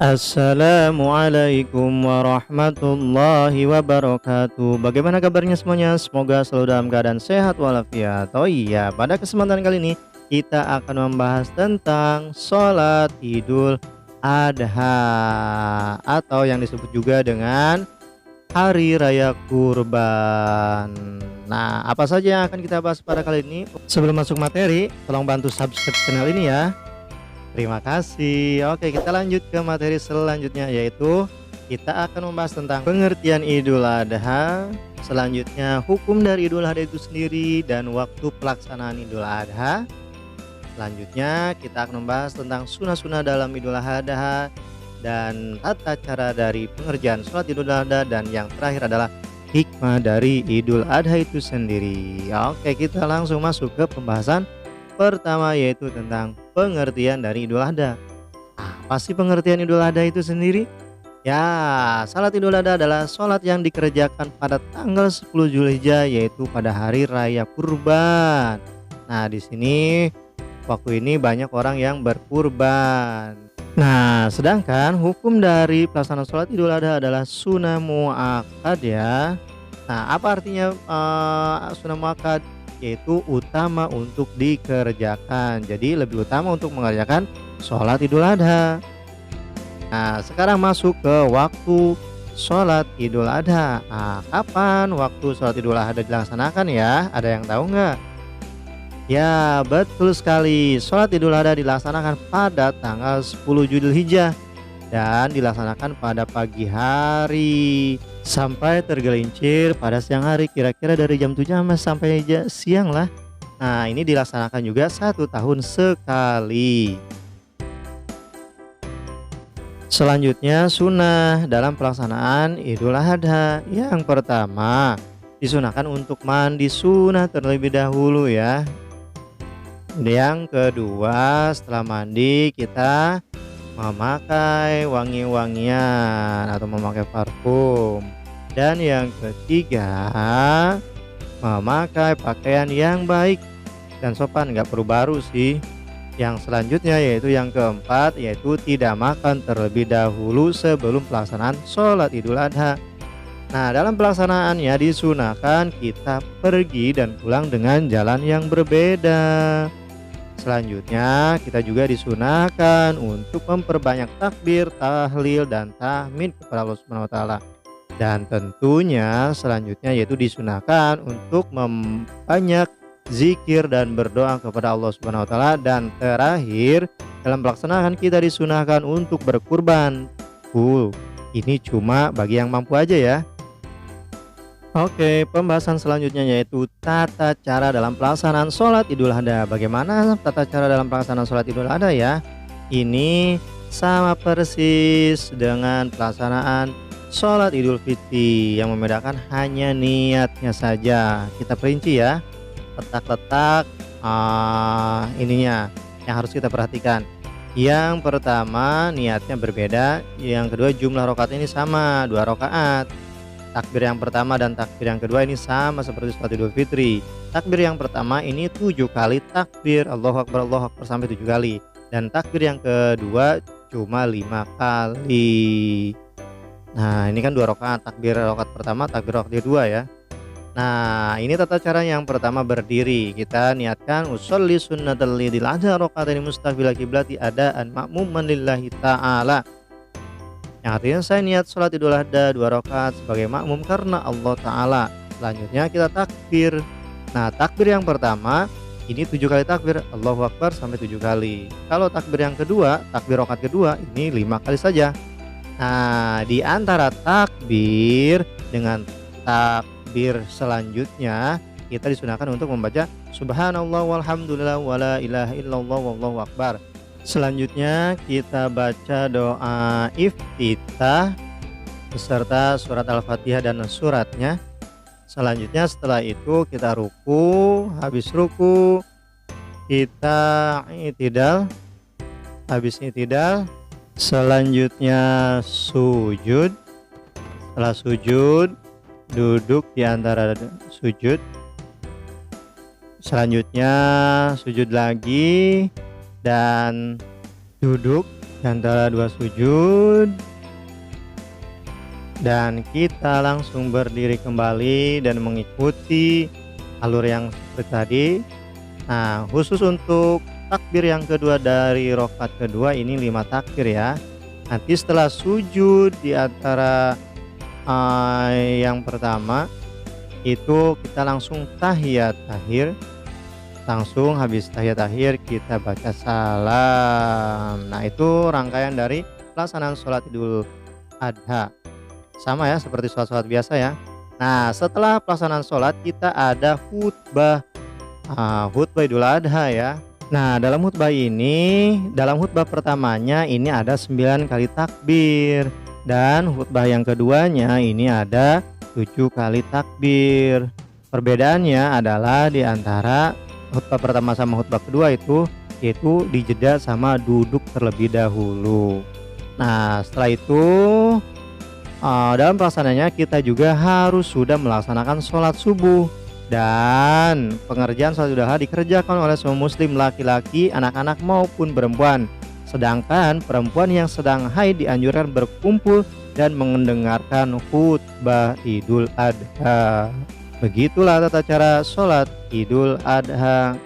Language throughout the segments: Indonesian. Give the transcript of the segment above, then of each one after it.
Assalamualaikum warahmatullahi wabarakatuh. Bagaimana kabarnya semuanya? Semoga selalu dalam keadaan sehat walafiat. Oh iya, pada kesempatan kali ini kita akan membahas tentang sholat Idul Adha atau yang disebut juga dengan Hari Raya Kurban. Nah, apa saja yang akan kita bahas pada kali ini? Sebelum masuk materi, tolong bantu subscribe channel ini ya. Terima kasih. Oke, kita lanjut ke materi selanjutnya, yaitu kita akan membahas tentang pengertian Idul Adha. Selanjutnya hukum dari Idul Adha itu sendiri dan waktu pelaksanaan Idul Adha. Selanjutnya kita akan membahas tentang sunah-sunah dalam Idul Adha dan tata cara dari pengerjaan sholat Idul Adha, dan yang terakhir adalah hikmah dari Idul Adha itu sendiri. Oke, kita langsung masuk ke pembahasan pertama, yaitu tentang pengertian dari Idul Adha. Apa sih pengertian Idul Adha itu sendiri? Ya, salat Idul Adha adalah sholat yang dikerjakan pada tanggal 10 Zulhijjah, yaitu pada hari raya kurban. Nah, di sini waktu ini banyak orang yang berkurban. Nah, sedangkan hukum dari pelaksanaan sholat Idul Adha adalah sunnah muakkad ya. Nah, apa artinya sunnah muakkad? Yaitu utama untuk dikerjakan. Jadi lebih utama untuk mengerjakan sholat Idul Adha. Nah, sekarang masuk ke waktu sholat Idul Adha. Nah, kapan waktu sholat Idul Adha dilaksanakan ya? Ada yang tahu nggak? Ya, betul sekali. Sholat Idul Adha dilaksanakan pada tanggal 10 Zulhijjah dan dilaksanakan pada pagi hari sampai tergelincir pada siang hari, kira-kira dari jam 7 sampai siang lah. Nah, ini dilaksanakan juga 1 tahun sekali. Selanjutnya sunnah dalam pelaksanaan Idul Adha. Yang pertama, disunahkan untuk mandi sunnah terlebih dahulu ya. Yang kedua, setelah mandi kita memakai wangi-wangian atau memakai parfum. Dan yang ketiga, memakai pakaian yang baik dan sopan, nggak perlu baru sih. Yang selanjutnya yaitu yang keempat, yaitu tidak makan terlebih dahulu sebelum pelaksanaan sholat Idul Adha. Nah, dalam pelaksanaannya disunahkan kita pergi dan pulang dengan jalan yang berbeda. Selanjutnya kita juga disunahkan untuk memperbanyak takbir, tahlil, dan tahmid kepada Allah Subhanahu wa taala. Dan tentunya selanjutnya yaitu disunahkan untuk memperbanyak zikir dan berdoa kepada Allah Subhanahu wa taala. Dan terakhir, dalam pelaksanaan kita disunahkan untuk berkurban. Ini cuma bagi yang mampu aja ya. Oke, pembahasan selanjutnya yaitu tata cara dalam pelaksanaan sholat Idul Adha. Bagaimana tata cara dalam pelaksanaan sholat Idul Adha ya? Ini sama persis dengan pelaksanaan sholat Idul Fitri, yang membedakan hanya niatnya saja. Kita perinci ya, letak-letak ininya yang harus kita perhatikan. Yang pertama, niatnya berbeda. Yang kedua, jumlah rakaat ini sama, 2 rakaat. Takbir yang pertama dan takbir yang kedua ini sama seperti sholat Idul Fitri. Takbir yang pertama ini 7 kali takbir, Allahu Akbar sampai 7 kali. Dan takbir yang kedua cuma 5 kali. Nah, ini kan 2 rakaat, takbir rakaat pertama, takbir rakaat kedua ya. Nah, ini tata cara yang pertama berdiri. Kita niatkan usolli sunnatal lidil adha rakaatain mustaqbilal qiblati adaan ma'muman lillahi ta'ala. Yang artinya saya niat sholat Idul Adha 2 rakaat sebagai makmum karena Allah Ta'ala. Selanjutnya kita takbir. Nah, takbir yang pertama ini 7 kali takbir, Allahu Akbar sampai 7 kali. Kalau takbir yang kedua, takbir rakaat kedua ini 5 kali saja. Nah, di antara takbir dengan takbir selanjutnya kita disunahkan untuk membaca subhanallah walhamdulillah wala ilaha illallah wallahu akbar. Selanjutnya kita baca doa iftitah beserta surat Al-Fatihah dan suratnya. Selanjutnya setelah itu kita ruku, habis ruku kita i'tidal, habis i'tidal selanjutnya sujud. Setelah sujud duduk di antara sujud. Selanjutnya sujud lagi dan duduk di antara dua sujud, dan kita langsung berdiri kembali dan mengikuti alur yang seperti tadi. Nah, khusus untuk takbir yang kedua dari rakaat kedua ini 5 takbir ya. Nanti setelah sujud di antara yang pertama itu kita langsung tahiyat akhir. Langsung habis tahiyat akhir kita baca salam. Nah, itu rangkaian dari pelaksanaan sholat Idul Adha. Sama ya seperti sholat-sholat biasa ya. Nah, setelah pelaksanaan sholat kita ada khutbah, khutbah Idul Adha ya. Nah, dalam khutbah ini, dalam khutbah pertamanya ini ada 9 kali takbir, dan khutbah yang keduanya ini ada 7 kali takbir. Perbedaannya adalah di antara khutbah pertama sama khutbah kedua itu yaitu dijeda sama duduk terlebih dahulu. Nah, setelah itu dalam pelaksanaannya kita juga harus sudah melaksanakan sholat subuh, dan pengerjaan sholat Idul Adha dikerjakan oleh semua muslim laki-laki, anak-anak maupun perempuan. Sedangkan perempuan yang sedang haid dianjurkan berkumpul dan mendengarkan khutbah Idul Adha. Begitulah tata cara sholat Idul Adha.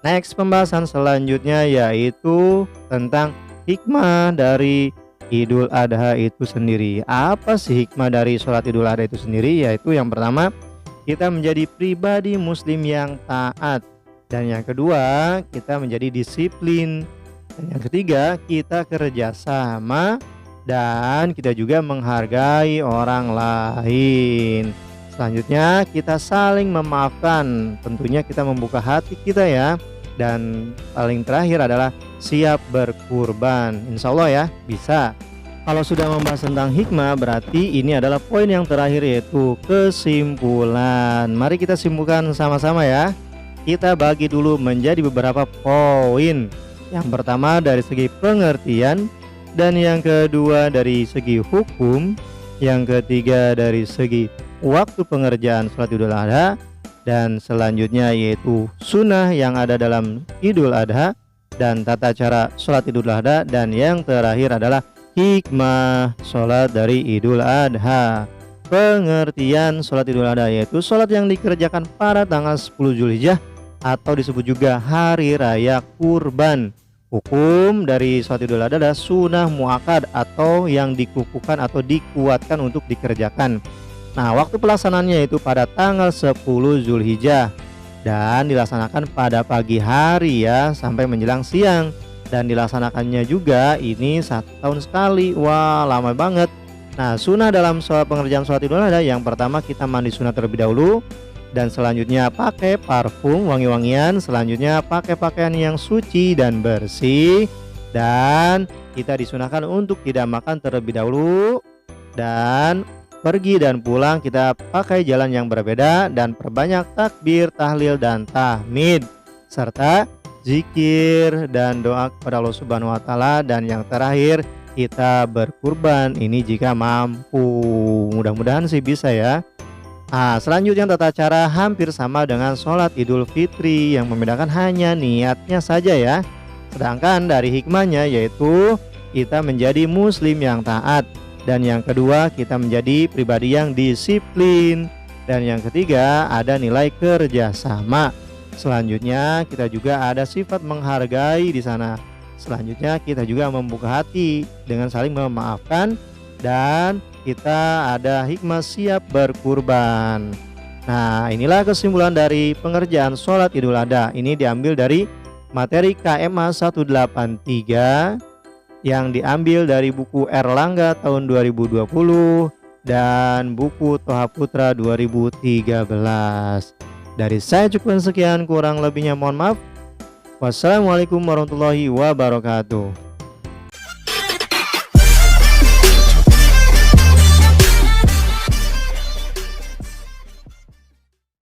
Next, pembahasan selanjutnya yaitu tentang hikmah dari Idul Adha itu sendiri. Apa sih hikmah dari sholat Idul Adha itu sendiri? Yaitu yang pertama, kita menjadi pribadi muslim yang taat, dan yang kedua kita menjadi disiplin, dan yang ketiga kita kerjasama, dan kita juga menghargai orang lain. Selanjutnya kita saling memaafkan, tentunya kita membuka hati kita ya. Dan paling terakhir adalah siap berkurban. Insya Allah ya bisa. Kalau sudah membahas tentang hikmah, berarti ini adalah poin yang terakhir yaitu kesimpulan. Mari kita simpulkan sama-sama ya. Kita bagi dulu menjadi beberapa poin. Yang pertama dari segi pengertian, dan yang kedua dari segi hukum, yang ketiga dari segi waktu pengerjaan sholat Idul Adha, dan selanjutnya yaitu sunnah yang ada dalam Idul Adha dan tata cara sholat Idul Adha, dan yang terakhir adalah hikmah sholat dari Idul Adha. Pengertian sholat Idul Adha yaitu sholat yang dikerjakan pada tanggal 10 Zulhijjah atau disebut juga hari raya kurban. Hukum dari sholat Idul Adha adalah sunnah muakkad atau yang dikukuhkan atau dikuatkan untuk dikerjakan. Nah, waktu pelaksanaannya itu pada tanggal 10 Zulhijjah dan dilaksanakan pada pagi hari ya sampai menjelang siang. Dan dilaksanakannya juga ini 1 tahun sekali. Wah, lama banget. Nah, sunnah dalam soal pengerjaan sholat Idul Adha, yang pertama kita mandi sunat terlebih dahulu, dan selanjutnya pakai parfum wangi-wangian, selanjutnya pakai pakaian yang suci dan bersih, dan kita disunahkan untuk tidak makan terlebih dahulu, dan pergi dan pulang kita pakai jalan yang berbeda, dan perbanyak takbir, tahlil, dan tahmid, serta zikir dan doa kepada Allah Subhanahu wa taala, dan yang terakhir kita berkurban ini jika mampu. Mudah-mudahan sih bisa ya. Nah, selanjutnya tata cara hampir sama dengan sholat Idul Fitri, yang membedakan hanya niatnya saja ya. Sedangkan dari hikmahnya yaitu kita menjadi muslim yang taat, dan yang kedua kita menjadi pribadi yang disiplin, dan yang ketiga ada nilai kerjasama. Selanjutnya kita juga ada sifat menghargai di sana. Selanjutnya kita juga membuka hati dengan saling memaafkan, dan kita ada hikmah siap berkurban. Nah, inilah kesimpulan dari pengerjaan sholat Idul Adha. Ini diambil dari materi KMA 183 yang diambil dari buku Erlangga tahun 2020 dan buku Toha Putra 2013. Dari saya cukup sekian, kurang lebihnya mohon maaf. Wassalamualaikum warahmatullahi wabarakatuh.